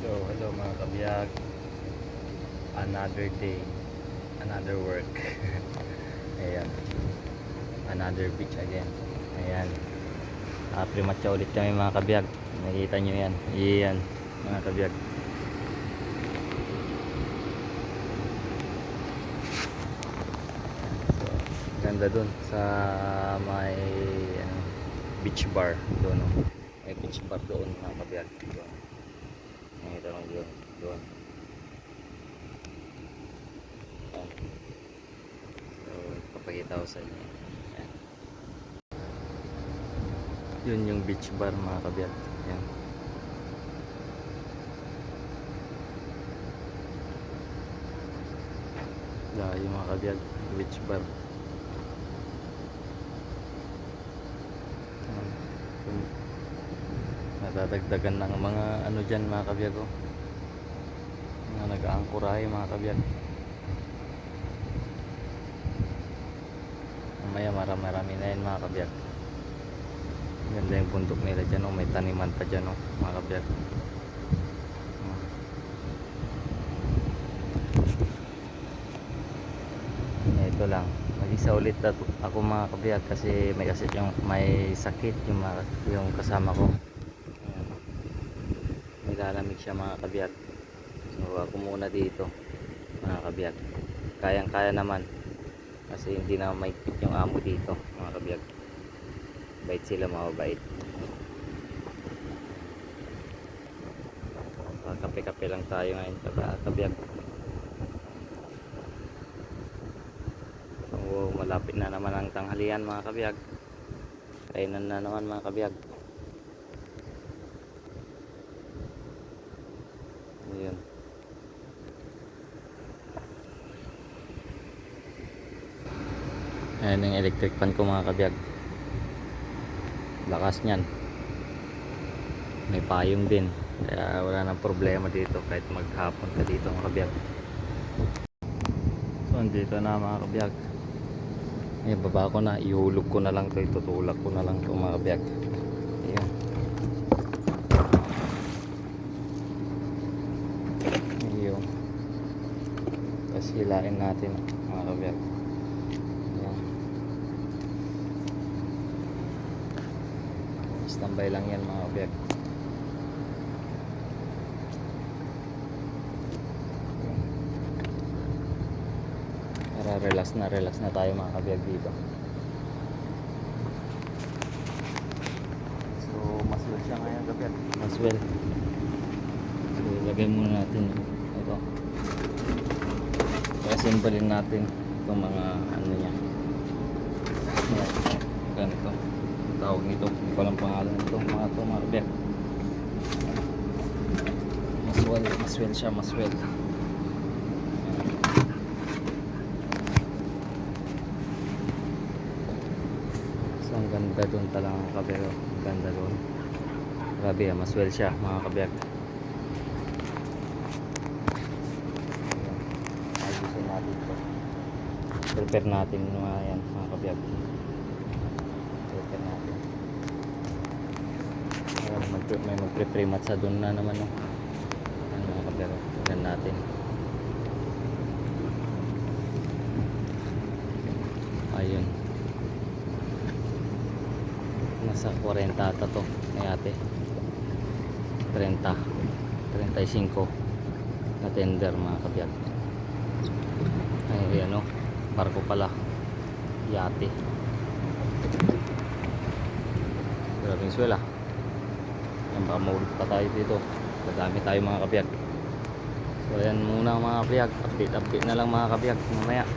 So, hello mga kabiyag. Another day, another work. Ayan. Another beach again. Ayan. Primatcha ulit kami mga kabiyag. Nakita nyo yan. Iyan mga kabiyag. So, ganda dun sa may beach bar doon. May beach bar doon mga kabiyag. Doon. Nakita mo yun. Doon. So, papakita ko sa inyo. Ayan. Yun yung beach bar mga kabiyag. Ayan. Yung mga kabiyag, beach bar. Nadadagdagan ng mga ano dyan mga kabiyag, oh. Mga nag-aangkurahe mga kabiyag. Mamaya marami na yan mga kabiyag. Ganda yung bundok nila dyan, oh. May taniman pa dyan, oh, mga kabiyag. Ito lang, mag-isa ulit ako mga kabiyag kasi may sakit yung kasama ko. Ayan. May lalamig siya mga kabiyag. So ako muna dito mga kabiyag. Kayang kaya naman kasi hindi na maigpit yung amo dito mga kabiyag. Bait sila, mababait. Kape-kape lang tayo ngayon kabiyag. So malapit na naman ang tanghalian mga kabiyag. Kainan na naman mga kabiyag. Ayun. Ayan yung electric fan ko mga kabiyag. Lakas nyan. May payong din. Kaya wala nang problema dito kahit maghapon ka dito mga kabiyag. So andito na mga kabiyag. Baba ko na. Ihulog ko na lang to. Itutulak ko na lang to mga kabiyag. Ayan. Ayan. Tapos hilain natin mga kabiyag. Ayan. Standby lang yan mga kabiyag. Para relax na tayo mga kabiyag dito. So maswell siya ngayon kabiyag. Maswell. So ilagay muna natin ito. I-assemblein natin itong mga ano niya. Ganito. Tawag nito. Hindi ko alam pangalan nito. Mga kabiyag. Maswell siya. Maswell. Ang ganda doon talaga mga kabiyag. Ang ganda doon. Grabe, maswell siya mga kabiyag. Ayusin natin ito. Prepare natin mga yan mga kabiyag. Prepare natin. May magpre-premat sa doon na naman, no? Ano mga kabiyag. Tignan natin. Ayun. Nasa 40 ata to ni ate. 30 35 na tender mga kabiyag. Ay ano, barko pala, yate. Grabing swela. Yan, baka maulog pa tayo dito. Madami tayo mga kabiyag. So yan muna mga kabiyag. Update na lang mga kabiyag mamaya.